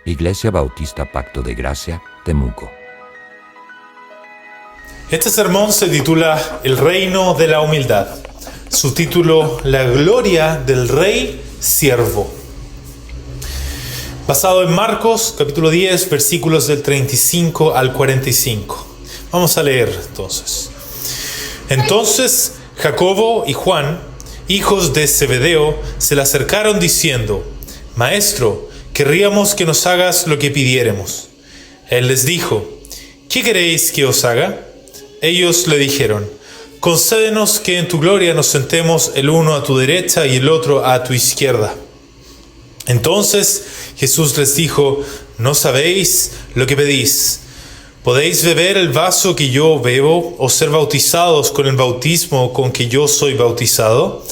Iglesia Bautista Pacto de Gracia, Temuco. Este sermón se titula El reino de la humildad. Subtítulo: La gloria del rey siervo. Basado en Marcos, capítulo 10, versículos del 35 al 45. Vamos a leer entonces. Entonces Jacobo y Juan, hijos de Zebedeo, se le acercaron diciendo: Maestro, querríamos que nos hagas lo que pidiéremos. Él les dijo: ¿Qué queréis que os haga? Ellos le dijeron: Concédenos que en tu gloria nos sentemos el uno a tu derecha y el otro a tu izquierda. Entonces Jesús les dijo: ¿No sabéis lo que pedís? ¿Podéis beber el vaso que yo bebo, o ser bautizados con el bautismo con que yo soy bautizado?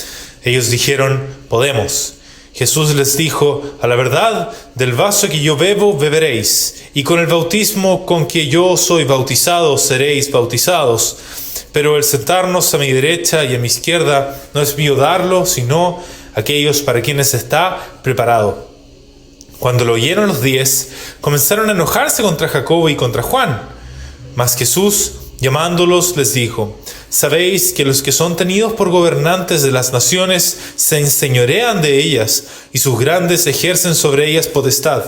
Ellos dijeron: Podemos. Jesús les dijo: A la verdad, del vaso que yo bebo beberéis, y con el bautismo con que yo soy bautizado seréis bautizados. Pero el sentarnos a mi derecha y a mi izquierda no es mío darlo, sino aquellos para quienes está preparado. Cuando lo oyeron los 10, comenzaron a enojarse contra Jacobo y contra Juan. Mas Jesús, llamándolos, les dijo: Sabéis que los que son tenidos por gobernantes de las naciones se enseñorean de ellas, y sus grandes ejercen sobre ellas potestad.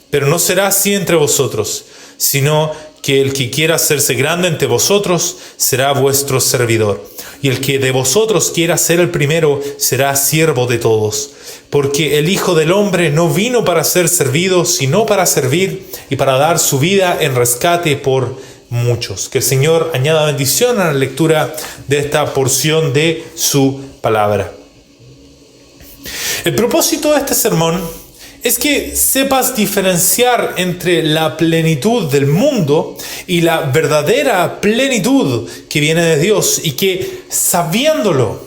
Pero no será así entre vosotros, sino que el que quiera hacerse grande entre vosotros será vuestro servidor. Y el que de vosotros quiera ser el primero será siervo de todos. Porque el Hijo del Hombre no vino para ser servido, sino para servir y para dar su vida en rescate por muchos. Que el Señor añada bendición a la lectura de esta porción de su palabra. El propósito de este sermón es que sepas diferenciar entre la plenitud del mundo y la verdadera plenitud que viene de Dios, y que sabiendo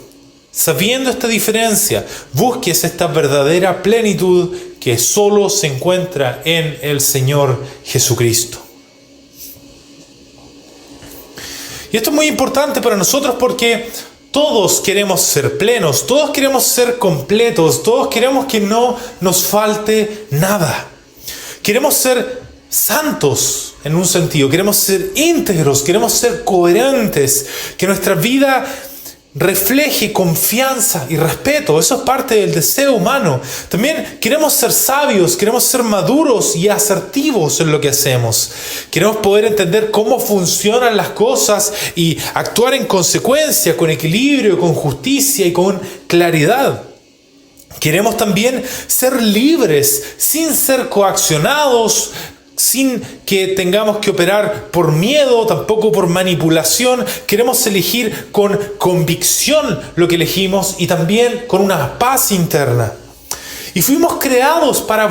esta diferencia, busques esta verdadera plenitud que solo se encuentra en el Señor Jesucristo. Y esto es muy importante para nosotros porque todos queremos ser plenos, todos queremos ser completos, todos queremos que no nos falte nada. Queremos ser santos en un sentido, queremos ser íntegros, queremos ser coherentes, que nuestra vida refleje confianza y respeto. Eso es parte del deseo humano. También queremos ser sabios, queremos ser maduros y asertivos en lo que hacemos. Queremos poder entender cómo funcionan las cosas y actuar en consecuencia, con equilibrio, con justicia y con claridad. Queremos también ser libres, sin ser coaccionados, sin que tengamos que operar por miedo, tampoco por manipulación. Queremos elegir con convicción lo que elegimos y también con una paz interna. Y fuimos creados para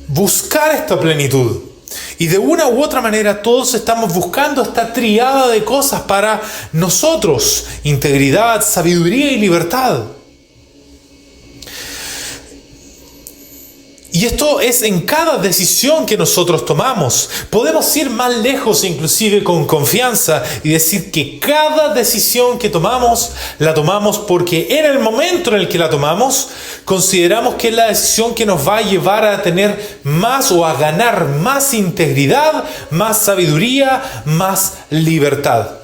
buscar esta plenitud. Y de una u otra manera todos estamos buscando esta triada de cosas para nosotros: integridad, sabiduría y libertad. Y esto es en cada decisión que nosotros tomamos. Podemos ir más lejos, inclusive con confianza, y decir que cada decisión que tomamos, la tomamos porque en el momento en el que la tomamos, consideramos que es la decisión que nos va a llevar a tener más o a ganar más integridad, más sabiduría, más libertad.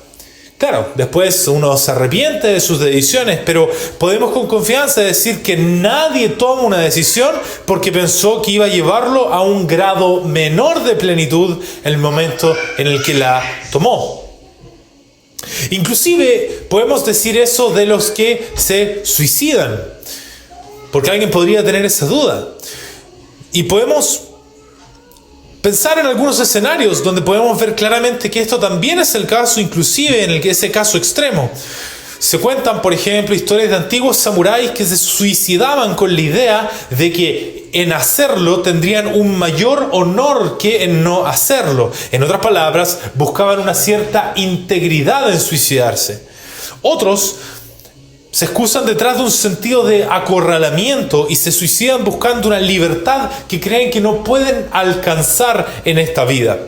Claro, después uno se arrepiente de sus decisiones, pero podemos con confianza decir que nadie toma una decisión porque pensó que iba a llevarlo a un grado menor de plenitud en el momento en el que la tomó. Inclusive podemos decir eso de los que se suicidan, porque alguien podría tener esa duda. Y podemos pensar en algunos escenarios donde podemos ver claramente que esto también es el caso, inclusive en ese caso extremo. Se cuentan, por ejemplo, historias de antiguos samuráis que se suicidaban con la idea de que en hacerlo tendrían un mayor honor que en no hacerlo. En otras palabras, buscaban una cierta integridad en suicidarse. Otros se excusan detrás de un sentido de acorralamiento y se suicidan buscando una libertad que creen que no pueden alcanzar en esta vida.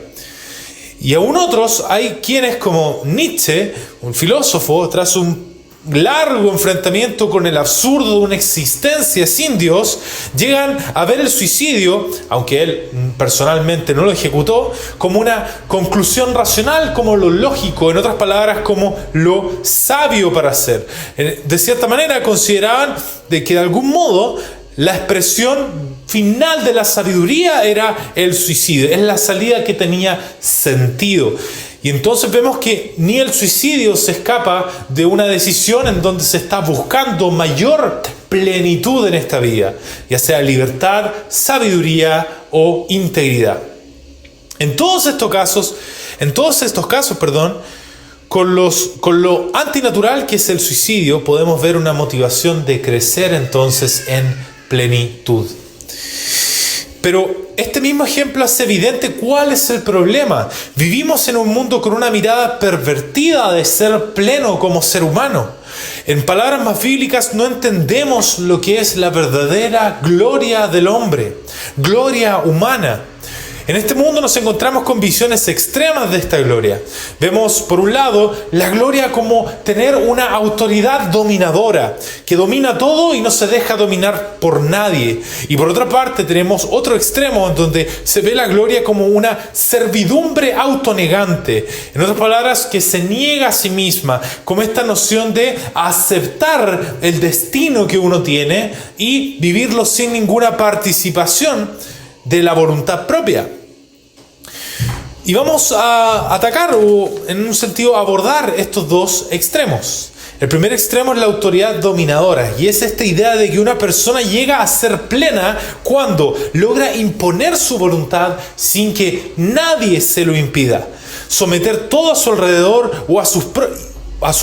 Y aún otros, hay quienes como Nietzsche, un filósofo, tras un largo enfrentamiento con el absurdo de una existencia sin Dios, llegan a ver el suicidio, aunque él personalmente no lo ejecutó, como una conclusión racional, como lo lógico, en otras palabras, como lo sabio para hacer. De cierta manera consideraban de que de algún modo la expresión final de la sabiduría era el suicidio, es la salida que tenía sentido. Y entonces vemos que ni el suicidio se escapa de una decisión en donde se está buscando mayor plenitud en esta vida, ya sea libertad, sabiduría o integridad. En todos estos casos, con lo antinatural que es el suicidio, podemos ver una motivación de crecer entonces en plenitud. Pero este mismo ejemplo hace evidente cuál es el problema. Vivimos en un mundo con una mirada pervertida de ser pleno como ser humano. En palabras más bíblicas, no entendemos lo que es la verdadera gloria del hombre, gloria humana. En este mundo nos encontramos con visiones extremas de esta gloria. Vemos, por un lado, la gloria como tener una autoridad dominadora, que domina todo y no se deja dominar por nadie. Y por otra parte, tenemos otro extremo en donde se ve la gloria como una servidumbre autonegante. En otras palabras, que se niega a sí misma, como esta noción de aceptar el destino que uno tiene y vivirlo sin ninguna participación de la voluntad propia. Y vamos a atacar o en un sentido abordar estos dos extremos. El primer extremo es la autoridad dominadora y es esta idea de que una persona llega a ser plena cuando logra imponer su voluntad sin que nadie se lo impida. Someter todo a su alrededor o a sus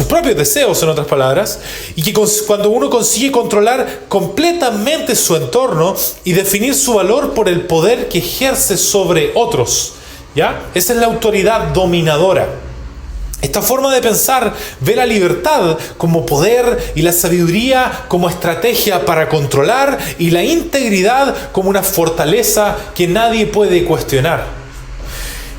propios deseos, en otras palabras, y que cuando uno consigue controlar completamente su entorno y definir su valor por el poder que ejerce sobre otros. ¿Ya? Esa es la autoridad dominadora. Esta forma de pensar ve la libertad como poder y la sabiduría como estrategia para controlar y la integridad como una fortaleza que nadie puede cuestionar.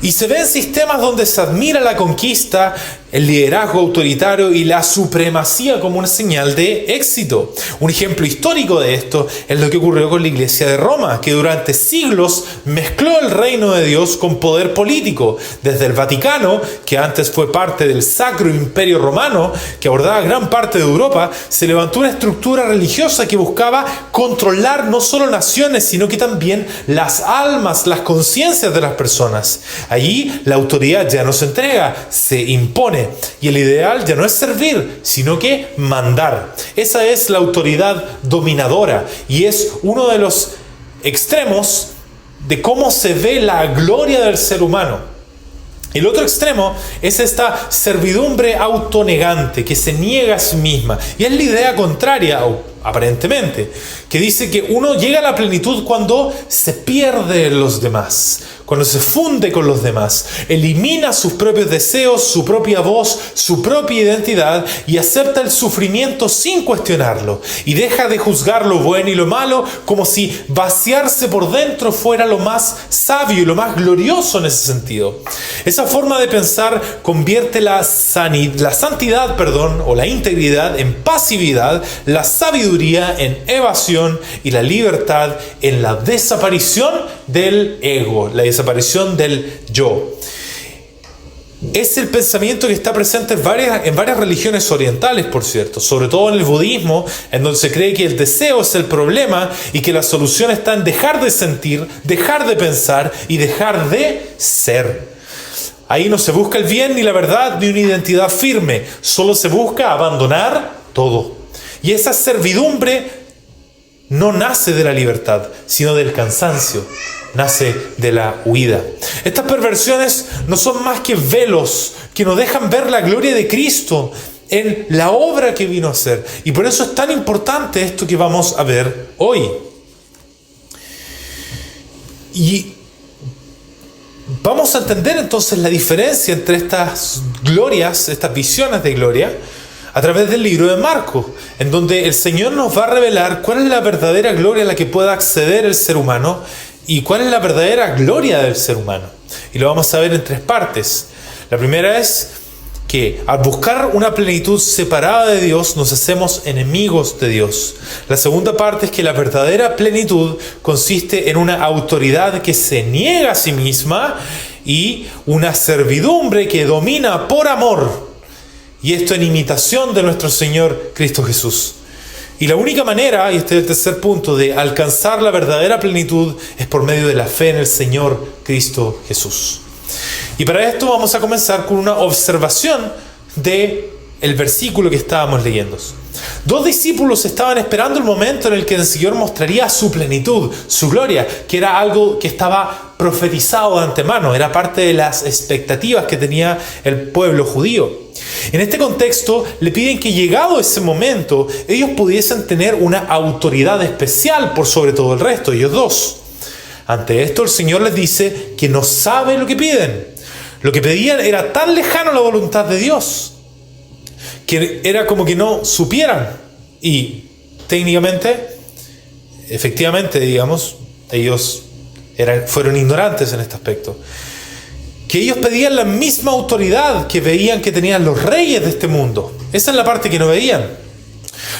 Y se ven sistemas donde se admira la conquista, el liderazgo autoritario y la supremacía como una señal de éxito. Un ejemplo histórico de esto es lo que ocurrió con la Iglesia de Roma, que durante siglos mezcló el reino de Dios con poder político. Desde el Vaticano, que antes fue parte del Sacro Imperio Romano, que abordaba gran parte de Europa, se levantó una estructura religiosa que buscaba controlar no solo naciones, sino que también las almas, las conciencias de las personas. Allí la autoridad ya no se entrega, se impone. Y el ideal ya no es servir, sino que mandar. Esa es la autoridad dominadora y es uno de los extremos de cómo se ve la gloria del ser humano. El otro extremo es esta servidumbre autonegante que se niega a sí misma. Y es la idea contraria, aparentemente, que dice que uno llega a la plenitud cuando se pierde en los demás, cuando se funde con los demás, elimina sus propios deseos, su propia voz, su propia identidad y acepta el sufrimiento sin cuestionarlo y deja de juzgar lo bueno y lo malo como si vaciarse por dentro fuera lo más sabio y lo más glorioso en ese sentido. Esa forma de pensar convierte la santidad, o la integridad en pasividad, la sabiduría en evasión y la libertad en la desaparición del ego, la desaparición del yo. Es el pensamiento que está presente en varias religiones orientales, por cierto, sobre todo en el budismo, en donde se cree que el deseo es el problema y que la solución está en dejar de sentir, dejar de pensar y dejar de ser. Ahí no se busca el bien ni la verdad ni una identidad firme, solo se busca abandonar todo. Y esa servidumbre no nace de la libertad, sino del cansancio, nace de la huida. Estas perversiones no son más que velos que nos dejan ver la gloria de Cristo en la obra que vino a hacer. Y por eso es tan importante esto que vamos a ver hoy. Y vamos a entender entonces la diferencia entre estas glorias, estas visiones de gloria, a través del libro de Marcos, en donde el Señor nos va a revelar cuál es la verdadera gloria a la que pueda acceder el ser humano y cuál es la verdadera gloria del ser humano. Y lo vamos a ver en tres partes. La primera es que al buscar una plenitud separada de Dios nos hacemos enemigos de Dios. La segunda parte es que la verdadera plenitud consiste en una autoridad que se niega a sí misma y una servidumbre que domina por amor. Y esto en imitación de nuestro Señor Cristo Jesús. Y la única manera, y este es el tercer punto, de alcanzar la verdadera plenitud es por medio de la fe en el Señor Cristo Jesús. Y para esto vamos a comenzar con una observación del versículo que estábamos leyendo. Dos discípulos estaban esperando el momento en el que el Señor mostraría su plenitud, su gloria, que era algo que estaba profetizado de antemano, era parte de las expectativas que tenía el pueblo judío. En este contexto, le piden que llegado ese momento, ellos pudiesen tener una autoridad especial por sobre todo el resto, ellos dos. Ante esto, el Señor les dice que no sabe lo que piden. Lo que pedían era tan lejano a la voluntad de Dios, que era como que no supieran. Y técnicamente, efectivamente, digamos, ellos fueron ignorantes en este aspecto. Que ellos pedían la misma autoridad que veían que tenían los reyes de este mundo. Esa es la parte que no veían.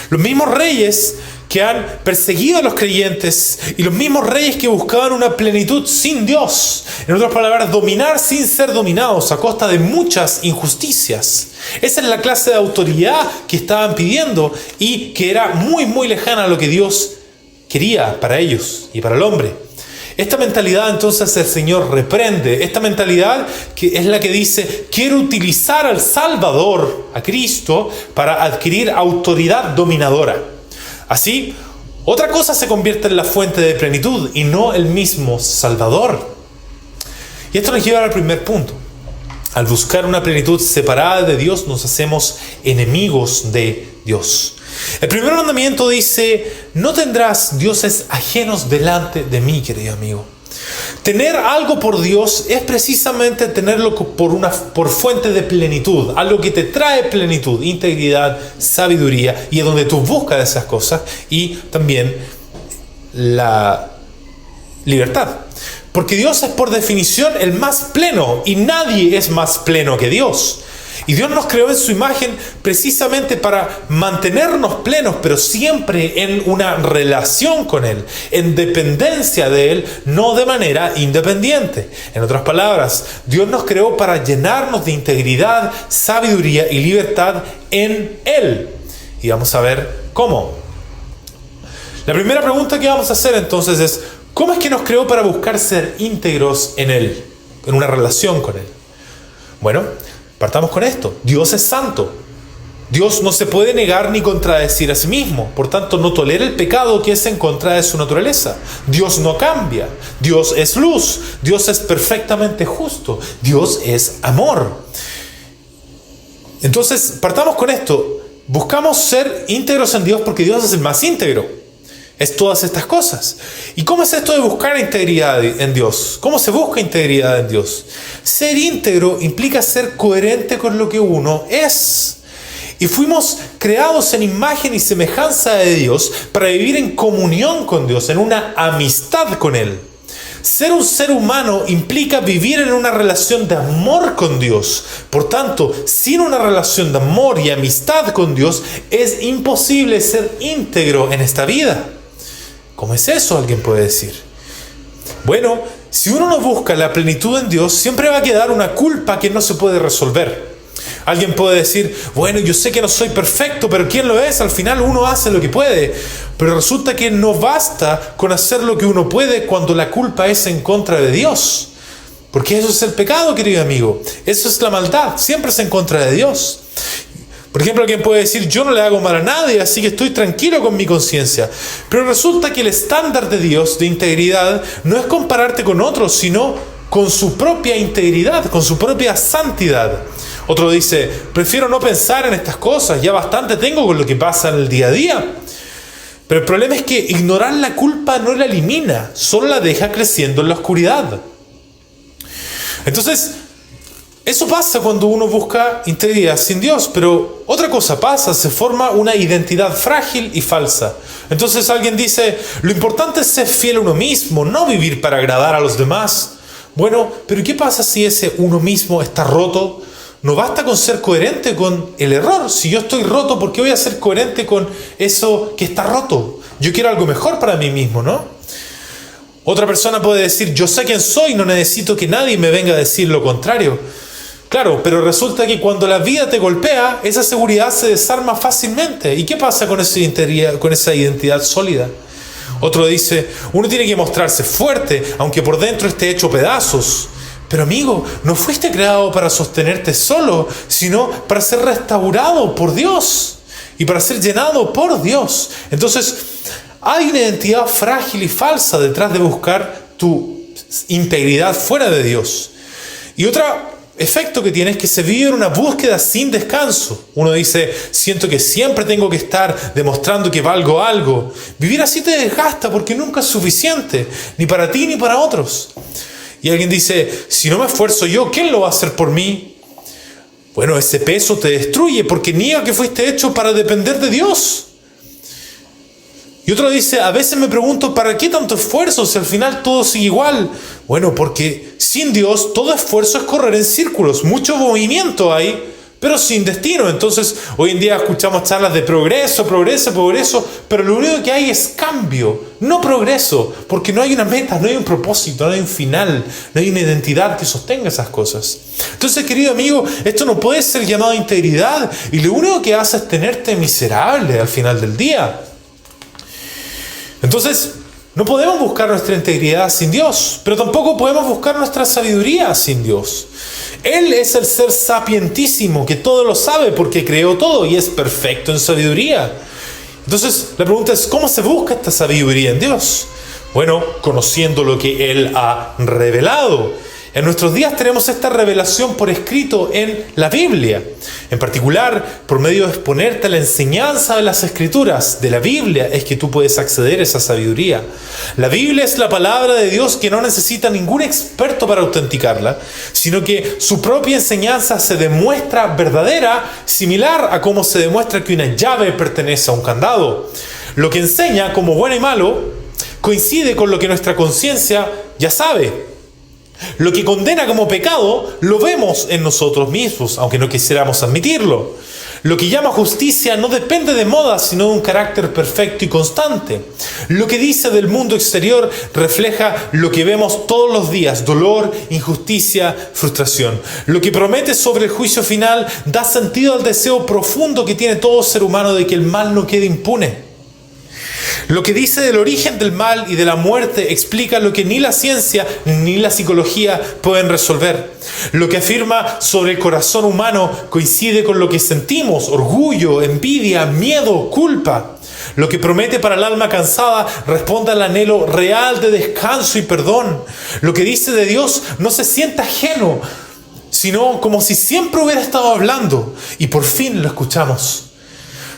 Los mismos reyes que han perseguido a los creyentes y los mismos reyes que buscaban una plenitud sin Dios. En otras palabras, dominar sin ser dominados a costa de muchas injusticias. Esa es la clase de autoridad que estaban pidiendo y que era muy, muy lejana a lo que Dios quería para ellos y para el hombre. Esta mentalidad entonces el Señor reprende. Esta mentalidad que es la que dice, quiero utilizar al Salvador, a Cristo, para adquirir autoridad dominadora. Así, otra cosa se convierte en la fuente de plenitud y no el mismo Salvador. Y esto nos lleva al primer punto. Al buscar una plenitud separada de Dios, nos hacemos enemigos de Dios. El primer mandamiento dice, no tendrás dioses ajenos delante de mí, querido amigo. Tener algo por Dios es precisamente tenerlo por fuente de plenitud, algo que te trae plenitud, integridad, sabiduría, y es donde tú buscas esas cosas, y también la libertad. Porque Dios es por definición el más pleno, y nadie es más pleno que Dios. Y Dios nos creó en su imagen precisamente para mantenernos plenos, pero siempre en una relación con Él, en dependencia de Él, no de manera independiente. En otras palabras, Dios nos creó para llenarnos de integridad, sabiduría y libertad en Él. Y vamos a ver cómo. La primera pregunta que vamos a hacer entonces es, ¿cómo es que nos creó para buscar ser íntegros en Él, en una relación con Él? Bueno, partamos con esto. Dios es santo. Dios no se puede negar ni contradecir a sí mismo. Por tanto, no tolera el pecado que es en contra de su naturaleza. Dios no cambia. Dios es luz. Dios es perfectamente justo. Dios es amor. Entonces, partamos con esto. Buscamos ser íntegros en Dios porque Dios es el más íntegro. Es todas estas cosas. ¿Y cómo es esto de buscar integridad en Dios? ¿Cómo se busca integridad en Dios? Ser íntegro implica ser coherente con lo que uno es. Y fuimos creados en imagen y semejanza de Dios para vivir en comunión con Dios, en una amistad con Él. Ser un ser humano implica vivir en una relación de amor con Dios. Por tanto, sin una relación de amor y amistad con Dios, es imposible ser íntegro en esta vida. ¿Cómo es eso? Alguien puede decir. Bueno, si uno no busca la plenitud en Dios, siempre va a quedar una culpa que no se puede resolver. Alguien puede decir, bueno, yo sé que no soy perfecto, pero ¿quién lo es? Al final uno hace lo que puede. Pero resulta que no basta con hacer lo que uno puede cuando la culpa es en contra de Dios. Porque eso es el pecado, querido amigo. Eso es la maldad. Siempre es en contra de Dios. Por ejemplo, alguien puede decir, yo no le hago mal a nadie, así que estoy tranquilo con mi conciencia. Pero resulta que el estándar de Dios, de integridad, no es compararte con otros, sino con su propia integridad, con su propia santidad. Otro dice, prefiero no pensar en estas cosas, ya bastante tengo con lo que pasa en el día a día. Pero el problema es que ignorar la culpa no la elimina, solo la deja creciendo en la oscuridad. Entonces, eso pasa cuando uno busca integridad sin Dios, pero otra cosa pasa, se forma una identidad frágil y falsa. Entonces alguien dice, lo importante es ser fiel a uno mismo, no vivir para agradar a los demás. Bueno, pero ¿qué pasa si ese uno mismo está roto? no basta con ser coherente con el error. Si yo estoy roto, ¿por qué voy a ser coherente con eso que está roto? Yo quiero algo mejor para mí mismo, ¿no? Otra persona puede decir, yo sé quién soy, no necesito que nadie me venga a decir lo contrario. Claro, pero resulta que cuando la vida te golpea, esa seguridad se desarma fácilmente. ¿Y qué pasa con esa identidad sólida? Otro dice, uno tiene que mostrarse fuerte, aunque por dentro esté hecho pedazos. Pero amigo, no fuiste creado para sostenerte solo, sino para ser restaurado por Dios y para ser llenado por Dios. Entonces, hay una identidad frágil y falsa detrás de buscar tu integridad fuera de Dios. Y otro efecto que tiene es que se vive en una búsqueda sin descanso. Uno dice, siento que siempre tengo que estar demostrando que valgo algo. Vivir así te desgasta porque nunca es suficiente, ni para ti ni para otros. Y alguien dice, si no me esfuerzo yo, ¿quién lo va a hacer por mí? Bueno, ese peso te destruye porque niega que fuiste hecho para depender de Dios. Y otro dice, a veces me pregunto, ¿para qué tanto esfuerzo si al final todo sigue igual? Bueno, porque sin Dios todo esfuerzo es correr en círculos, mucho movimiento hay, pero sin destino. Entonces, hoy en día escuchamos charlas de progreso, pero lo único que hay es cambio, no progreso, porque no hay una meta, no hay un propósito, no hay un final, no hay una identidad que sostenga esas cosas. Entonces, querido amigo, esto no puede ser llamado integridad, y lo único que hace es tenerte miserable al final del día. Entonces, no podemos buscar nuestra integridad sin Dios, pero tampoco podemos buscar nuestra sabiduría sin Dios. Él es el ser sapientísimo que todo lo sabe porque creó todo y es perfecto en sabiduría. Entonces, la pregunta es, ¿cómo se busca esta sabiduría en Dios? Bueno, conociendo lo que Él ha revelado. En nuestros días tenemos esta revelación por escrito en la Biblia. En particular, por medio de exponerte a la enseñanza de las Escrituras, de la Biblia, es que tú puedes acceder a esa sabiduría. La Biblia es la palabra de Dios que no necesita ningún experto para autenticarla, sino que su propia enseñanza se demuestra verdadera, similar a cómo se demuestra que una llave pertenece a un candado. Lo que enseña, como bueno y malo, coincide con lo que nuestra conciencia ya sabe. Lo que condena como pecado lo vemos en nosotros mismos, aunque no quisiéramos admitirlo. Lo que llama justicia no depende de moda, sino de un carácter perfecto y constante. Lo que dice del mundo exterior refleja lo que vemos todos los días: dolor, injusticia, frustración. Lo que promete sobre el juicio final da sentido al deseo profundo que tiene todo ser humano de que el mal no quede impune. Lo que dice del origen del mal y de la muerte explica lo que ni la ciencia ni la psicología pueden resolver. Lo que afirma sobre el corazón humano coincide con lo que sentimos: orgullo, envidia, miedo, culpa. Lo que promete para el alma cansada responde al anhelo real de descanso y perdón. Lo que dice de Dios no se siente ajeno, sino como si siempre hubiera estado hablando, y por fin lo escuchamos.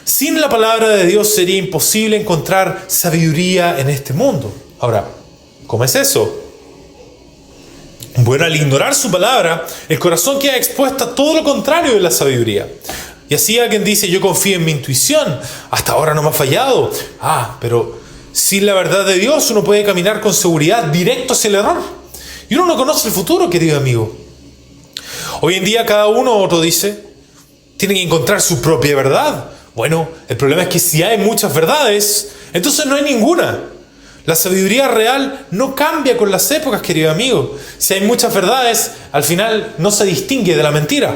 Sin la palabra de Dios sería imposible encontrar sabiduría en este mundo. Ahora, ¿cómo es eso? Bueno, al ignorar su palabra, el corazón queda expuesto a todo lo contrario de la sabiduría. Y así alguien dice, yo confío en mi intuición, hasta ahora no me ha fallado. Pero sin la verdad de Dios uno puede caminar con seguridad directo hacia el error. Y uno no conoce el futuro, querido amigo. Hoy en día cada uno, otro dice, tiene que encontrar su propia verdad. Bueno, el problema es que si hay muchas verdades, entonces no hay ninguna. La sabiduría real no cambia con las épocas, querido amigo. Si hay muchas verdades, al final no se distingue de la mentira.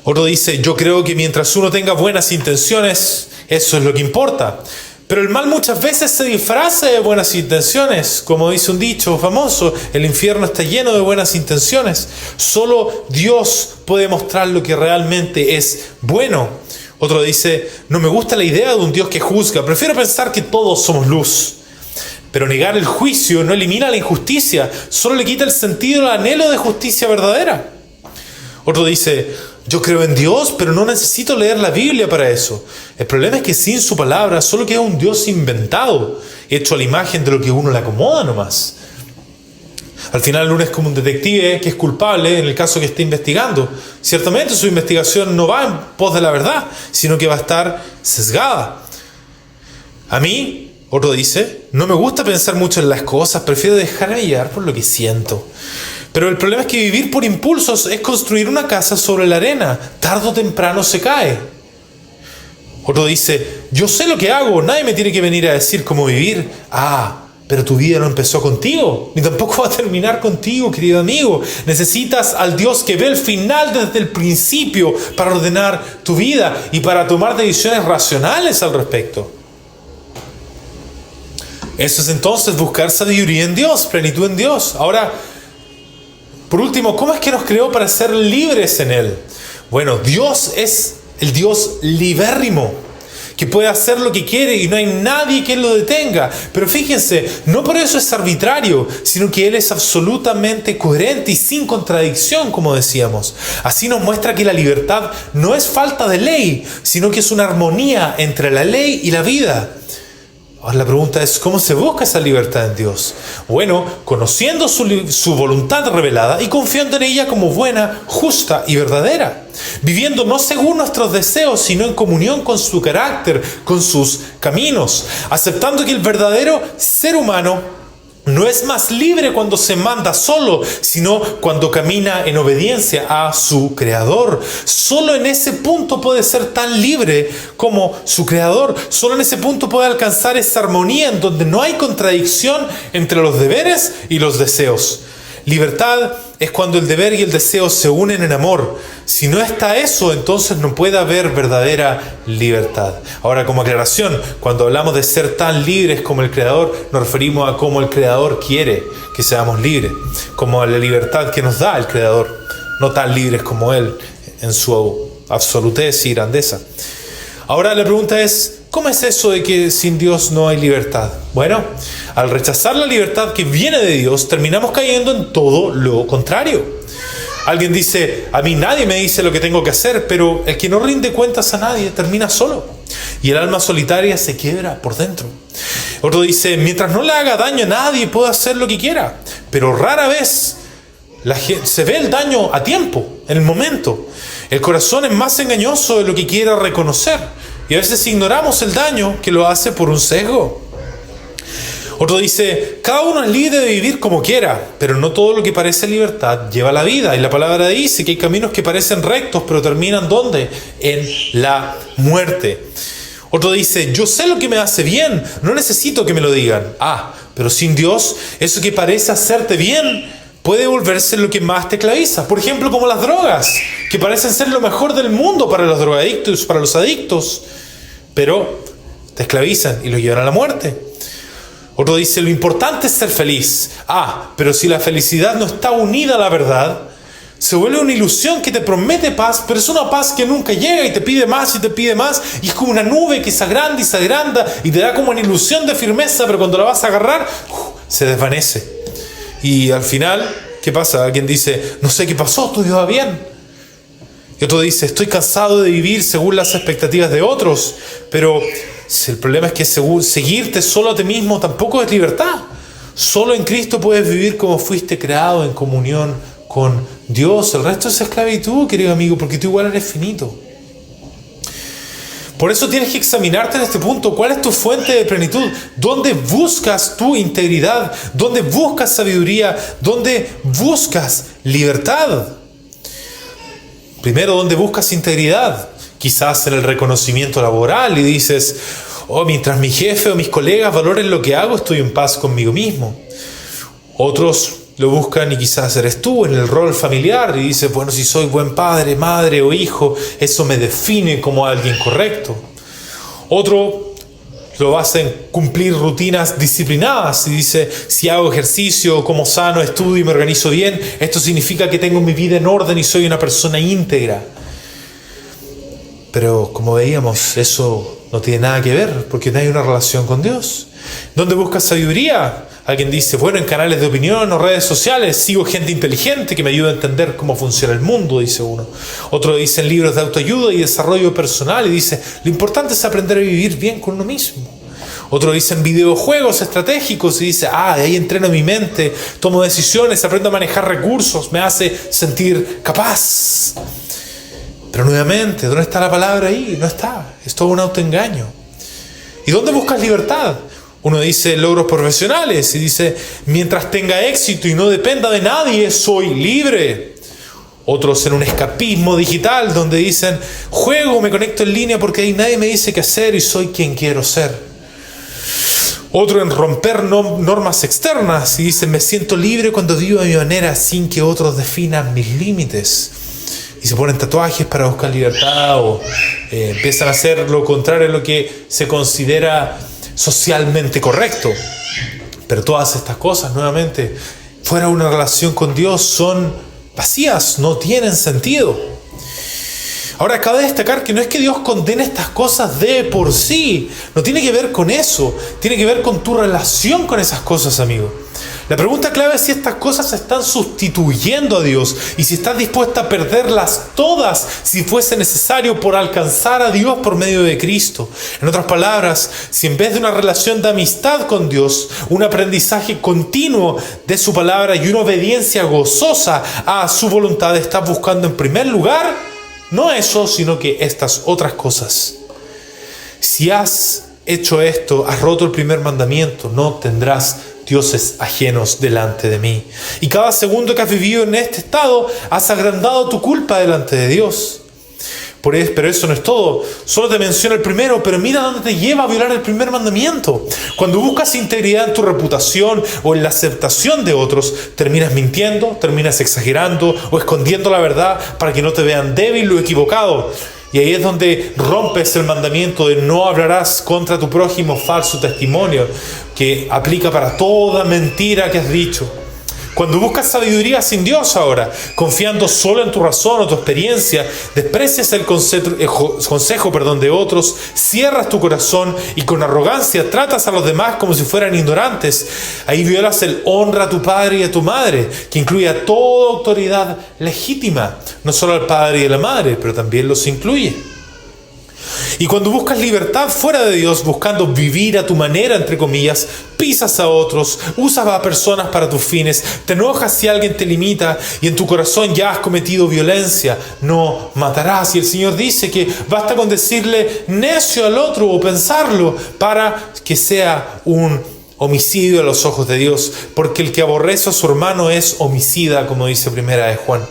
Otro dice, yo creo que mientras uno tenga buenas intenciones, eso es lo que importa. Pero el mal muchas veces se disfraza de buenas intenciones. Como dice un dicho famoso, el infierno está lleno de buenas intenciones. Solo Dios puede mostrar lo que realmente es bueno. Otro dice, no me gusta la idea de un Dios que juzga. Prefiero pensar que todos somos luz. Pero negar el juicio no elimina la injusticia, solo le quita el sentido al anhelo de justicia verdadera. Otro dice, yo creo en Dios, pero no necesito leer la Biblia para eso. El problema es que sin su palabra solo queda un Dios inventado, hecho a la imagen de lo que uno le acomoda nomás. Al final uno es como un detective que es culpable en el caso que esté investigando. Ciertamente su investigación no va en pos de la verdad, sino que va a estar sesgada. A mí, otro dice, no me gusta pensar mucho en las cosas, prefiero dejarme llevar por lo que siento. Pero el problema es que vivir por impulsos es construir una casa sobre la arena. Tarde o temprano se cae. Otro dice, yo sé lo que hago, nadie me tiene que venir a decir cómo vivir. Pero tu vida no empezó contigo, ni tampoco va a terminar contigo, querido amigo. Necesitas al Dios que ve el final desde el principio para ordenar tu vida y para tomar decisiones racionales al respecto. Eso es entonces buscar sabiduría en Dios, plenitud en Dios. Ahora, por último, ¿cómo es que nos creó para ser libres en Él? Bueno, Dios es el Dios libérrimo, que puede hacer lo que quiere y no hay nadie que lo detenga. Pero fíjense, no por eso es arbitrario, sino que Él es absolutamente coherente y sin contradicción, como decíamos. Así nos muestra que la libertad no es falta de ley, sino que es una armonía entre la ley y la vida. Ahora la pregunta es, ¿cómo se busca esa libertad en Dios? Bueno, conociendo su voluntad revelada y confiando en ella como buena, justa y verdadera. Viviendo no según nuestros deseos, sino en comunión con su carácter, con sus caminos. Aceptando que el verdadero ser humano no es más libre cuando se manda solo, sino cuando camina en obediencia a su Creador. Solo en ese punto puede ser tan libre como su Creador. Solo en ese punto puede alcanzar esa armonía en donde no hay contradicción entre los deberes y los deseos. Libertad es cuando el deber y el deseo se unen en amor. Si no está eso, entonces no puede haber verdadera libertad. Ahora, como aclaración, cuando hablamos de ser tan libres como el Creador, nos referimos a cómo el Creador quiere que seamos libres, como a la libertad que nos da el Creador, no tan libres como Él en su absolutez y grandeza. Ahora la pregunta es, ¿cómo es eso de que sin Dios no hay libertad? Bueno, al rechazar la libertad que viene de Dios, terminamos cayendo en todo lo contrario. Alguien dice, a mí nadie me dice lo que tengo que hacer, pero el que no rinde cuentas a nadie termina solo. Y el alma solitaria se quiebra por dentro. Otro dice, mientras no le haga daño a nadie, puedo hacer lo que quiera. Pero rara vez se ve el daño a tiempo, en el momento. El corazón es más engañoso de lo que quiera reconocer. Y a veces ignoramos el daño que lo hace por un sesgo. Otro dice, cada uno es libre de vivir como quiera, pero no todo lo que parece libertad lleva a la vida. Y la palabra dice que hay caminos que parecen rectos, pero terminan ¿dónde? En la muerte. Otro dice, yo sé lo que me hace bien, no necesito que me lo digan. Pero sin Dios, eso que parece hacerte bien puede volverse lo que más te esclaviza. Por ejemplo, como las drogas, que parecen ser lo mejor del mundo para los drogadictos, para los adictos, pero te esclavizan y los llevan a la muerte. Otro dice, lo importante es ser feliz. Pero si la felicidad no está unida a la verdad, se vuelve una ilusión que te promete paz, pero es una paz que nunca llega y te pide más y te pide más, y es como una nube que se agranda y se agranda y te da como una ilusión de firmeza, pero cuando la vas a agarrar, se desvanece. Y al final, ¿qué pasa? Alguien dice, no sé qué pasó, todo iba bien. Y otro dice, estoy cansado de vivir según las expectativas de otros. Pero si el problema es que seguirte solo a ti mismo tampoco es libertad. Solo en Cristo puedes vivir como fuiste creado, en comunión con Dios. El resto es esclavitud, querido amigo, porque tú igual eres finito. Por eso tienes que examinarte en este punto. ¿Cuál es tu fuente de plenitud? ¿Dónde buscas tu integridad? ¿Dónde buscas sabiduría? ¿Dónde buscas libertad? Primero, ¿dónde buscas integridad? Quizás en el reconocimiento laboral y dices, mientras mi jefe o mis colegas valoren lo que hago, estoy en paz conmigo mismo. Otros lo buscan y quizás eres tú en el rol familiar y dices, bueno, si soy buen padre, madre o hijo, eso me define como alguien correcto. Otro lo hace en cumplir rutinas disciplinadas y dice, si hago ejercicio, como sano, estudio y me organizo bien, esto significa que tengo mi vida en orden y soy una persona íntegra. Pero como veíamos, eso no tiene nada que ver porque no hay una relación con Dios. ¿Dónde buscas sabiduría? Alguien dice, bueno, en canales de opinión o redes sociales sigo gente inteligente que me ayuda a entender cómo funciona el mundo, dice uno. Otro dice en libros de autoayuda y desarrollo personal y dice, lo importante es aprender a vivir bien con uno mismo. Otro dice en videojuegos estratégicos y dice, de ahí entreno mi mente, tomo decisiones, aprendo a manejar recursos, me hace sentir capaz. Pero nuevamente, ¿dónde está la palabra ahí? No está, es todo un autoengaño. ¿Y dónde buscas libertad? Uno dice logros profesionales y dice, mientras tenga éxito y no dependa de nadie, soy libre. Otros en un escapismo digital donde dicen, juego, me conecto en línea porque ahí nadie me dice qué hacer y soy quien quiero ser. Otro en romper normas externas y dicen, me siento libre cuando vivo a mi manera sin que otros definan mis límites. Y se ponen tatuajes para buscar libertad o empiezan a hacer lo contrario a lo que se considera socialmente correcto. Pero todas estas cosas, nuevamente, fuera de una relación con Dios, son vacías, no tienen sentido. Ahora, cabe destacar que no es que Dios condene estas cosas de por sí. No tiene que ver con eso. Tiene que ver con tu relación con esas cosas, amigo. La pregunta clave es si estas cosas están sustituyendo a Dios y si estás dispuesta a perderlas todas si fuese necesario por alcanzar a Dios por medio de Cristo. En otras palabras, si en vez de una relación de amistad con Dios, un aprendizaje continuo de su palabra y una obediencia gozosa a su voluntad, estás buscando en primer lugar, no eso, sino que estas otras cosas. Si has hecho esto, has roto el primer mandamiento, no tendrás dioses ajenos delante de mí. Y cada segundo que has vivido en este estado, has agrandado tu culpa delante de Dios. Pero eso no es todo. Solo te menciona el primero, pero mira dónde te lleva a violar el primer mandamiento. Cuando buscas integridad en tu reputación o en la aceptación de otros, terminas mintiendo, terminas exagerando o escondiendo la verdad para que no te vean débil o equivocado. Y ahí es donde rompes el mandamiento de no hablarás contra tu prójimo falso testimonio, que aplica para toda mentira que has dicho. Cuando buscas sabiduría sin Dios ahora, confiando solo en tu razón o tu experiencia, desprecias el consejo de otros, cierras tu corazón y con arrogancia tratas a los demás como si fueran ignorantes. Ahí violas el honra a tu padre y a tu madre, que incluye a toda autoridad legítima, no solo al padre y a la madre, pero también los incluye. Y cuando buscas libertad fuera de Dios, buscando vivir a tu manera, entre comillas, pisas a otros, usas a personas para tus fines, te enojas si alguien te limita y en tu corazón ya has cometido violencia, no matarás. Y el Señor dice que basta con decirle necio al otro o pensarlo para que sea un homicidio a los ojos de Dios, porque el que aborrece a su hermano es homicida, como dice Primera de Juan.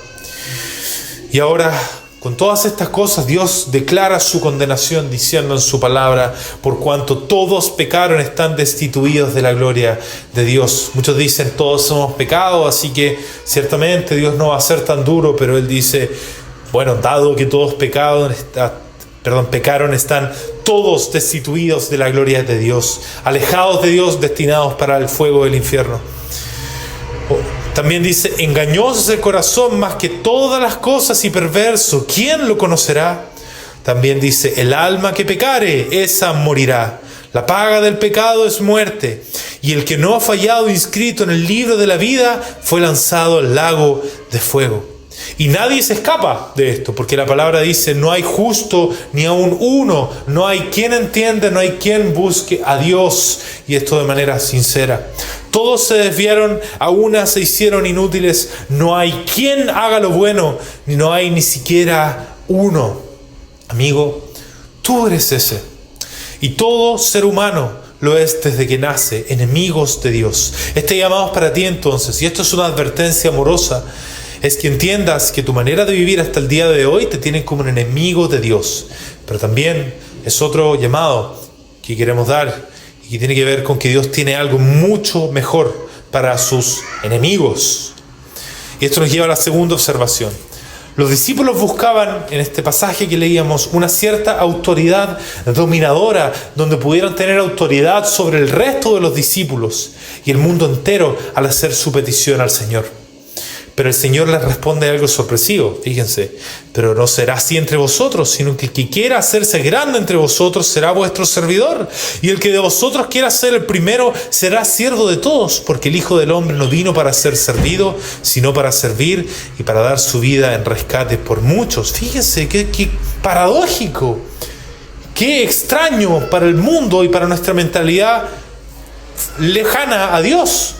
Y ahora, con todas estas cosas, Dios declara su condenación diciendo en su palabra, por cuanto todos pecaron, están destituidos de la gloria de Dios. Muchos dicen, todos hemos pecado, así que ciertamente Dios no va a ser tan duro, pero Él dice, bueno, dado que todos pecaron, están todos destituidos de la gloria de Dios, alejados de Dios, destinados para el fuego del infierno. También dice, engañoso es el corazón más que todas las cosas y perverso, ¿quién lo conocerá? También dice, el alma que pecare, esa morirá. La paga del pecado es muerte, y el que no ha fallado inscrito en el libro de la vida fue lanzado al lago de fuego. Y nadie se escapa de esto, porque la palabra dice, no hay justo ni aun uno, no hay quien entienda, no hay quien busque a Dios, y esto de manera sincera. Todos se desviaron, a una se hicieron inútiles, no hay quien haga lo bueno, ni no hay ni siquiera uno. Amigo, tú eres ese, y todo ser humano lo es desde que nace, enemigos de Dios. Este llamado es para ti entonces, y esto es una advertencia amorosa, es que entiendas que tu manera de vivir hasta el día de hoy te tiene como un enemigo de Dios. Pero también es otro llamado que queremos dar y que tiene que ver con que Dios tiene algo mucho mejor para sus enemigos. Y esto nos lleva a la segunda observación. Los discípulos buscaban, en este pasaje que leíamos, una cierta autoridad dominadora, donde pudieran tener autoridad sobre el resto de los discípulos y el mundo entero al hacer su petición al Señor. Pero el Señor les responde algo sorpresivo, fíjense, pero no será así entre vosotros, sino que el que quiera hacerse grande entre vosotros será vuestro servidor, y el que de vosotros quiera ser el primero será siervo de todos, porque el Hijo del Hombre no vino para ser servido, sino para servir y para dar su vida en rescate por muchos. Fíjense qué paradójico, qué extraño para el mundo y para nuestra mentalidad lejana a Dios.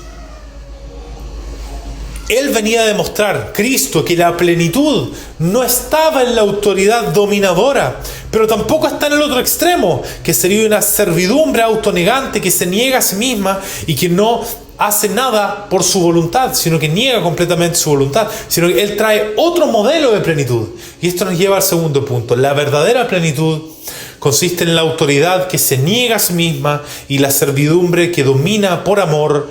Él venía a demostrar, Cristo, que la plenitud no estaba en la autoridad dominadora, pero tampoco está en el otro extremo, que sería una servidumbre autonegante que se niega a sí misma y que no hace nada por su voluntad, sino que niega completamente su voluntad, sino que Él trae otro modelo de plenitud. Y esto nos lleva al segundo punto. La verdadera plenitud consiste en la autoridad que se niega a sí misma y la servidumbre que domina por amor,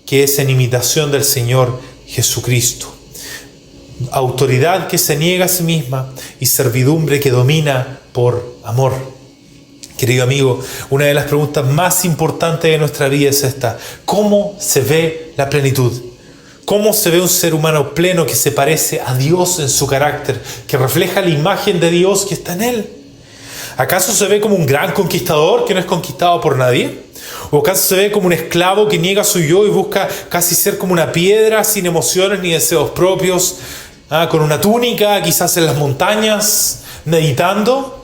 que es en imitación del Señor Jesucristo. Autoridad que se niega a sí misma y servidumbre que domina por amor. Querido amigo, una de las preguntas más importantes de nuestra vida es esta: ¿cómo se ve la plenitud? ¿Cómo se ve un ser humano pleno que se parece a Dios en su carácter, que refleja la imagen de Dios que está en él? ¿Acaso se ve como un gran conquistador que no es conquistado por nadie? ¿O acaso se ve como un esclavo que niega su yo y busca casi ser como una piedra sin emociones ni deseos propios, con una túnica, quizás en las montañas, meditando?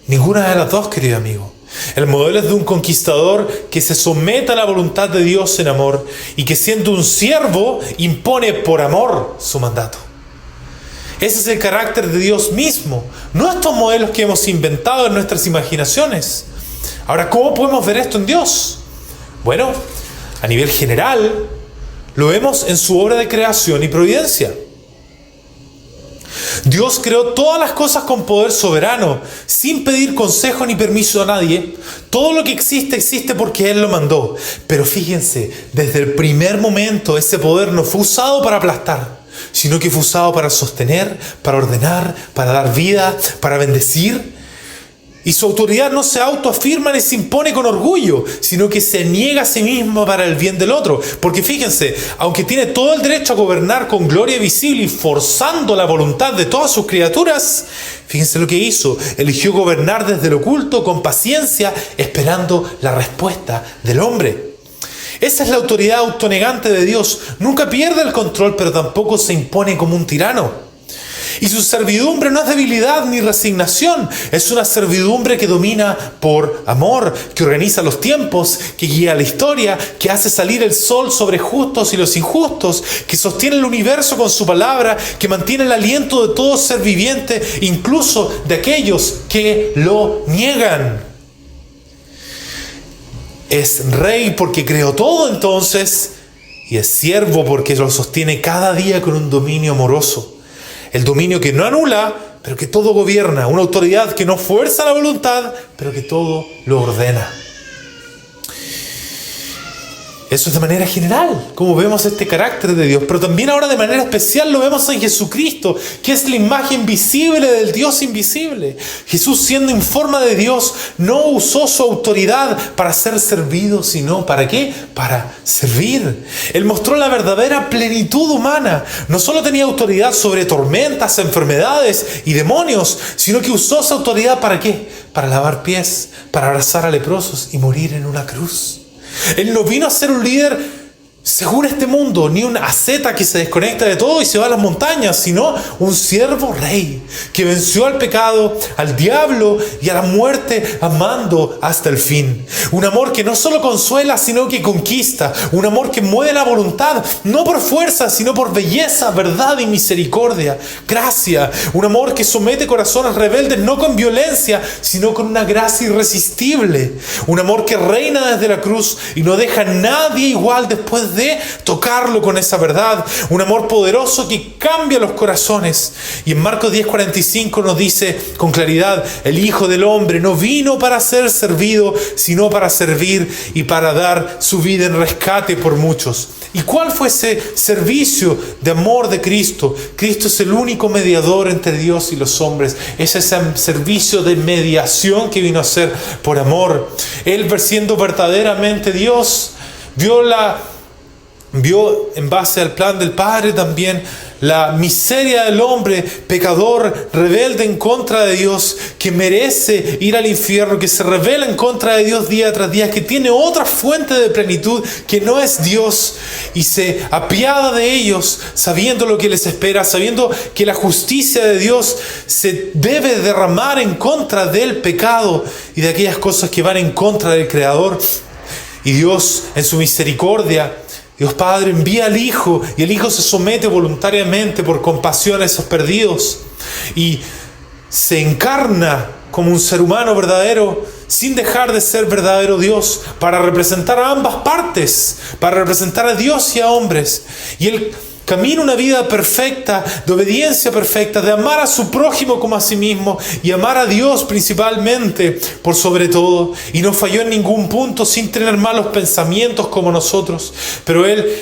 Ninguna de las dos, querido amigo. El modelo es de un conquistador que se somete a la voluntad de Dios en amor y que, siendo un siervo, impone por amor su mandato. Ese es el carácter de Dios mismo, no estos modelos que hemos inventado en nuestras imaginaciones. Ahora, ¿cómo podemos ver esto en Dios? Bueno, a nivel general, lo vemos en su obra de creación y providencia. Dios creó todas las cosas con poder soberano, sin pedir consejo ni permiso a nadie. Todo lo que existe, existe porque Él lo mandó. Pero fíjense, desde el primer momento ese poder no fue usado para aplastar, sino que fue usado para sostener, para ordenar, para dar vida, para bendecir. Y su autoridad no se autoafirma ni se impone con orgullo, sino que se niega a sí mismo para el bien del otro. Porque fíjense, aunque tiene todo el derecho a gobernar con gloria visible y forzando la voluntad de todas sus criaturas, fíjense lo que hizo. Eligió gobernar desde lo oculto con paciencia, esperando la respuesta del hombre. Esa es la autoridad autonegante de Dios. Nunca pierde el control, pero tampoco se impone como un tirano. Y su servidumbre no es debilidad ni resignación, es una servidumbre que domina por amor, que organiza los tiempos, que guía la historia, que hace salir el sol sobre justos y los injustos, que sostiene el universo con su palabra, que mantiene el aliento de todo ser viviente, incluso de aquellos que lo niegan. Es rey porque creó todo entonces, y es siervo porque lo sostiene cada día con un dominio amoroso. El dominio que no anula, pero que todo gobierna. Una autoridad que no fuerza la voluntad, pero que todo lo ordena. Eso es de manera general, como vemos este carácter de Dios. Pero también ahora de manera especial lo vemos en Jesucristo, que es la imagen visible del Dios invisible. Jesús, siendo en forma de Dios, no usó su autoridad para ser servido, sino ¿para qué? Para servir. Él mostró la verdadera plenitud humana. No solo tenía autoridad sobre tormentas, enfermedades y demonios, sino que usó esa autoridad ¿para qué? Para lavar pies, para abrazar a leprosos y morir en una cruz. Él no vino a ser un líder según este mundo, ni un asceta que se desconecta de todo y se va a las montañas, sino un siervo rey que venció al pecado, al diablo y a la muerte, amando hasta el fin. Un amor que no solo consuela, sino que conquista. Un amor que mueve la voluntad, no por fuerza, sino por belleza, verdad y misericordia, gracia. Un amor que somete corazones rebeldes, no con violencia, sino con una gracia irresistible. Un amor que reina desde la cruz y no deja a nadie igual después de tocarlo con esa verdad. Un amor poderoso que cambia los corazones. Y en Marcos 10:45 nos dice con claridad: el Hijo del Hombre no vino para ser servido, sino para servir y para dar su vida en rescate por muchos. ¿Y cuál fue ese servicio de amor de Cristo? Cristo es el único mediador entre Dios y los hombres. Es ese servicio de mediación que vino a ser por amor. Él, siendo verdaderamente Dios, vio en base al plan del Padre también la miseria del hombre pecador, rebelde en contra de Dios, que merece ir al infierno, que se rebela en contra de Dios día tras día, que tiene otra fuente de plenitud que no es Dios, y se apiada de ellos sabiendo lo que les espera, sabiendo que la justicia de Dios se debe derramar en contra del pecado y de aquellas cosas que van en contra del Creador. Y Dios, en su misericordia, Dios Padre envía al Hijo, y el Hijo se somete voluntariamente por compasión a esos perdidos. Y se encarna como un ser humano verdadero, sin dejar de ser verdadero Dios, para representar a ambas partes, para representar a Dios y a hombres. Y Él camina una vida perfecta, de obediencia perfecta, de amar a su prójimo como a sí mismo y amar a Dios principalmente por sobre todo. Y no falló en ningún punto, sin tener malos pensamientos como nosotros. Pero Él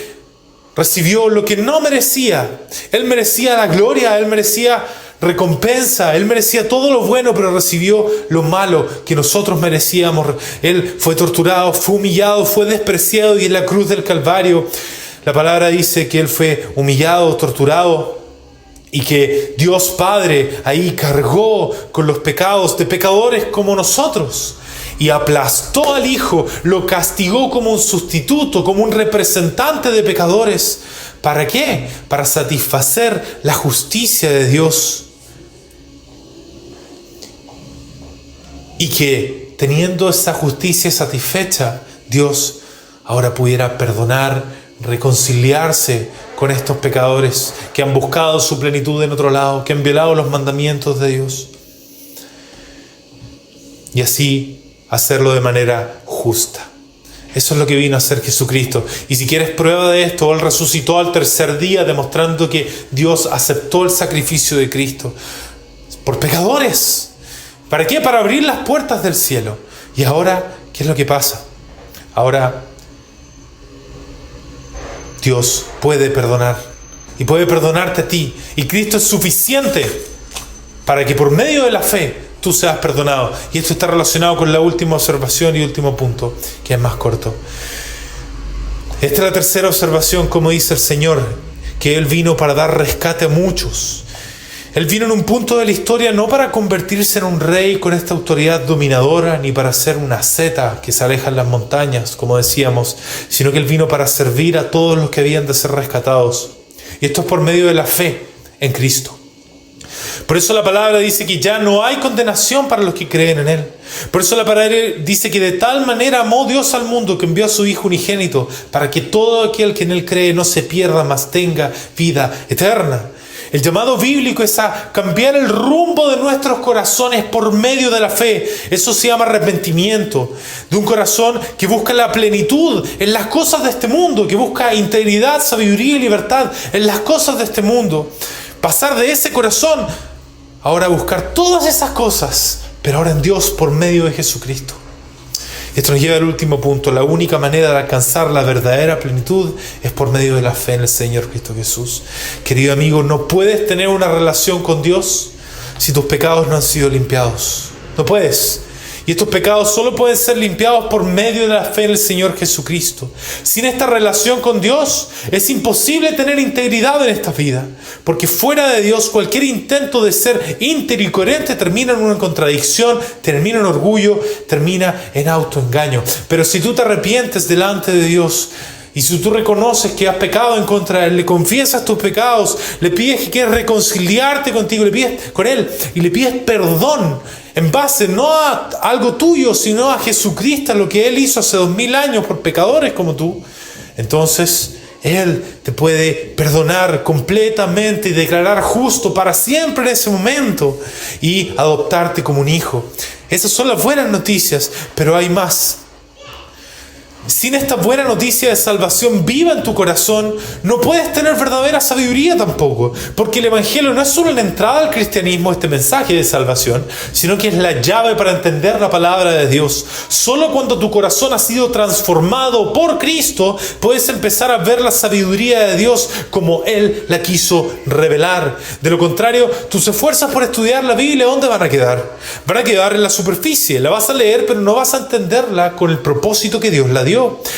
recibió lo que no merecía. Él merecía la gloria, Él merecía recompensa, Él merecía todo lo bueno, pero recibió lo malo que nosotros merecíamos. Él fue torturado, fue humillado, fue despreciado, y en la cruz del Calvario la palabra dice que Él fue humillado, torturado, y que Dios Padre ahí cargó con los pecados de pecadores como nosotros, y aplastó al Hijo, lo castigó como un sustituto, como un representante de pecadores. ¿Para qué? Para satisfacer la justicia de Dios. Y que teniendo esa justicia satisfecha, Dios ahora pudiera perdonar, reconciliarse con estos pecadores que han buscado su plenitud en otro lado, que han violado los mandamientos de Dios. Y así hacerlo de manera justa. Eso es lo que vino a hacer Jesucristo. Y si quieres prueba de esto, Él resucitó al tercer día, demostrando que Dios aceptó el sacrificio de Cristo por pecadores. ¿Para qué? Para abrir las puertas del cielo. Y ahora, ¿qué es lo que pasa? Ahora Dios puede perdonar. Y puede perdonarte a ti. Y Cristo es suficiente para que por medio de la fe tú seas perdonado. Y esto está relacionado con la última observación y último punto, que es más corto. Esta es la tercera observación, como dice el Señor, que Él vino para dar rescate a muchos. Él vino en un punto de la historia no para convertirse en un rey con esta autoridad dominadora, ni para ser una asceta que se aleja en las montañas, como decíamos, sino que Él vino para servir a todos los que habían de ser rescatados. Y esto es por medio de la fe en Cristo. Por eso la palabra dice que ya no hay condenación para los que creen en Él. Por eso la palabra dice que de tal manera amó Dios al mundo que envió a su Hijo unigénito, para que todo aquel que en Él cree no se pierda, mas tenga vida eterna. El llamado bíblico es a cambiar el rumbo de nuestros corazones por medio de la fe. Eso se llama arrepentimiento. De un corazón que busca la plenitud en las cosas de este mundo, que busca integridad, sabiduría y libertad en las cosas de este mundo. Pasar de ese corazón ahora a buscar todas esas cosas, pero ahora en Dios por medio de Jesucristo. Esto nos lleva al último punto. La única manera de alcanzar la verdadera plenitud es por medio de la fe en el Señor Cristo Jesús. Querido amigo, no puedes tener una relación con Dios si tus pecados no han sido limpiados. No puedes. Y estos pecados solo pueden ser limpiados por medio de la fe en el Señor Jesucristo. Sin esta relación con Dios es imposible tener integridad en esta vida. Porque fuera de Dios cualquier intento de ser íntegro y coherente termina en una contradicción, termina en orgullo, termina en autoengaño. Pero si tú te arrepientes delante de Dios, y si tú reconoces que has pecado en contra de Él, le confiesas tus pecados, le pides que quieres reconciliarte contigo, le pides con Él y le pides perdón en base no a algo tuyo, sino a Jesucristo, lo que Él hizo hace 2000 años por pecadores como tú, entonces Él te puede perdonar completamente y declarar justo para siempre en ese momento y adoptarte como un hijo. Esas son las buenas noticias, pero hay más. Sin esta buena noticia de salvación viva en tu corazón, no puedes tener verdadera sabiduría tampoco. Porque el Evangelio no es solo la entrada al cristianismo, este mensaje de salvación, sino que es la llave para entender la palabra de Dios. Solo cuando tu corazón ha sido transformado por Cristo, puedes empezar a ver la sabiduría de Dios como Él la quiso revelar. De lo contrario, tus esfuerzos por estudiar la Biblia, ¿dónde van a quedar? Van a quedar en la superficie. La vas a leer, pero no vas a entenderla con el propósito que Dios la dio.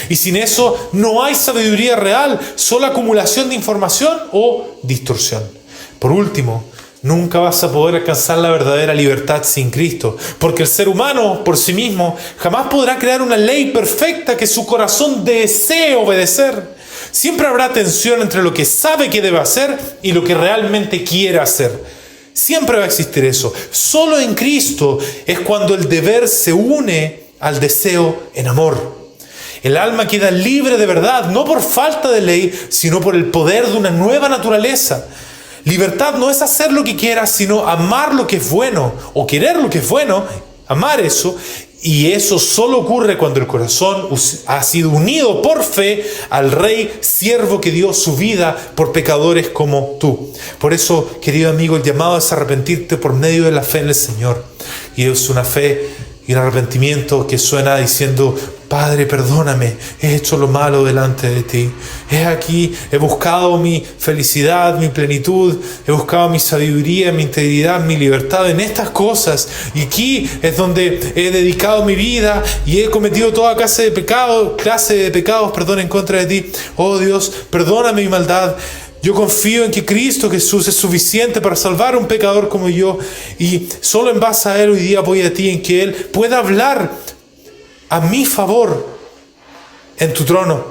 Y sin eso no hay sabiduría real, solo acumulación de información o distorsión. Por último, nunca vas a poder alcanzar la verdadera libertad sin Cristo, porque el ser humano por sí mismo jamás podrá crear una ley perfecta que su corazón desee obedecer. Siempre habrá tensión entre lo que sabe que debe hacer y lo que realmente quiere hacer. Siempre va a existir eso. Solo en Cristo es cuando el deber se une al deseo en amor. El alma queda libre de verdad, no por falta de ley, sino por el poder de una nueva naturaleza. Libertad no es hacer lo que quieras, sino amar lo que es bueno, o querer lo que es bueno, amar eso. Y eso solo ocurre cuando el corazón ha sido unido por fe al Rey siervo que dio su vida por pecadores como tú. Por eso, querido amigo, el llamado es arrepentirte por medio de la fe en el Señor. Y es una fe y un arrepentimiento que suena diciendo: Padre, perdóname, he hecho lo malo delante de ti. He aquí, he buscado mi felicidad, mi plenitud, he buscado mi sabiduría, mi integridad, mi libertad en estas cosas. Y aquí es donde he dedicado mi vida y he cometido toda clase de pecados, en contra de ti. Oh Dios, perdóname mi maldad. Yo confío en que Cristo Jesús es suficiente para salvar a un pecador como yo. Y solo en base a Él hoy día voy a ti, en que Él pueda hablar a mi favor en tu trono,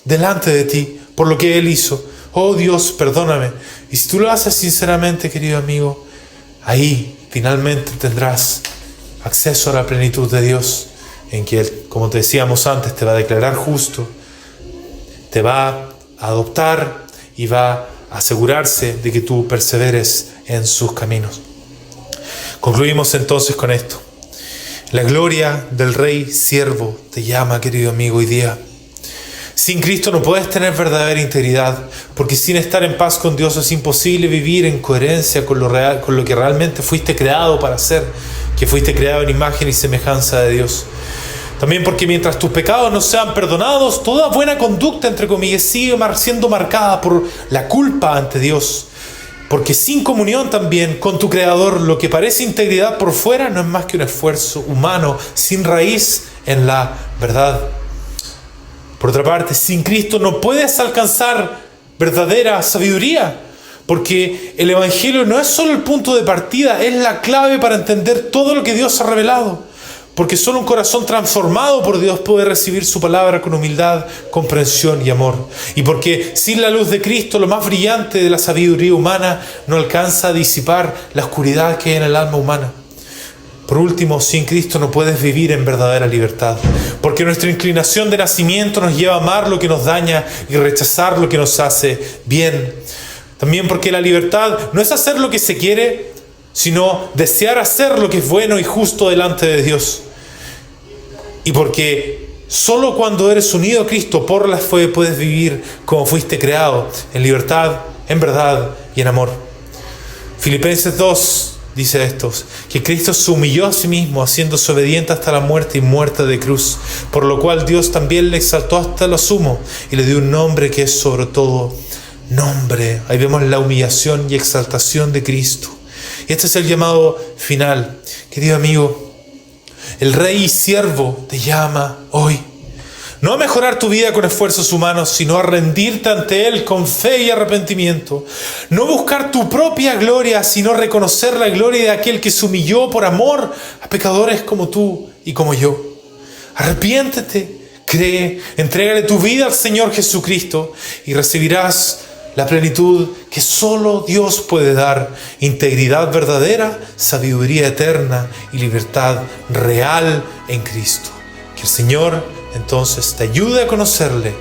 delante de ti, por lo que Él hizo. Oh Dios, perdóname. Y si tú lo haces sinceramente, querido amigo, ahí finalmente tendrás acceso a la plenitud de Dios, en que Él, como te decíamos antes, te va a declarar justo, te va a adoptar y va a asegurarse de que tú perseveres en sus caminos. Concluimos entonces con esto. La gloria del Rey siervo te llama, querido amigo, hoy día. Sin Cristo no puedes tener verdadera integridad, porque sin estar en paz con Dios es imposible vivir en coherencia con lo que realmente fuiste creado para hacer, que fuiste creado en imagen y semejanza de Dios. También porque mientras tus pecados no sean perdonados, toda buena conducta, entre comillas, sigue siendo marcada por la culpa ante Dios. Porque sin comunión también con tu Creador, lo que parece integridad por fuera no es más que un esfuerzo humano sin raíz en la verdad. Por otra parte, sin Cristo no puedes alcanzar verdadera sabiduría, porque el Evangelio no es solo el punto de partida, es la clave para entender todo lo que Dios ha revelado. Porque solo un corazón transformado por Dios puede recibir su palabra con humildad, comprensión y amor. Y porque sin la luz de Cristo, lo más brillante de la sabiduría humana no alcanza a disipar la oscuridad que hay en el alma humana. Por último, sin Cristo no puedes vivir en verdadera libertad. Porque nuestra inclinación de nacimiento nos lleva a amar lo que nos daña y rechazar lo que nos hace bien. También porque la libertad no es hacer lo que se quiere, sino desear hacer lo que es bueno y justo delante de Dios. Y porque solo cuando eres unido a Cristo por la fe puedes vivir como fuiste creado, en libertad, en verdad y en amor. Filipenses 2 dice esto, que Cristo se humilló a sí mismo, haciéndose obediente hasta la muerte y muerte de cruz, por lo cual Dios también le exaltó hasta lo sumo y le dio un nombre que es sobre todo nombre. Ahí vemos la humillación y exaltación de Cristo. Y este es el llamado final. Querido amigo, el Rey y siervo te llama hoy. No a mejorar tu vida con esfuerzos humanos, sino a rendirte ante Él con fe y arrepentimiento. No buscar tu propia gloria, sino reconocer la gloria de aquel que se humilló por amor a pecadores como tú y como yo. Arrepiéntete, cree, entrégale tu vida al Señor Jesucristo y recibirás la plenitud que solo Dios puede dar: integridad verdadera, sabiduría eterna y libertad real en Cristo. Que el Señor entonces te ayude a conocerle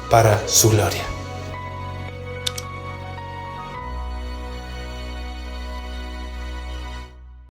para su gloria.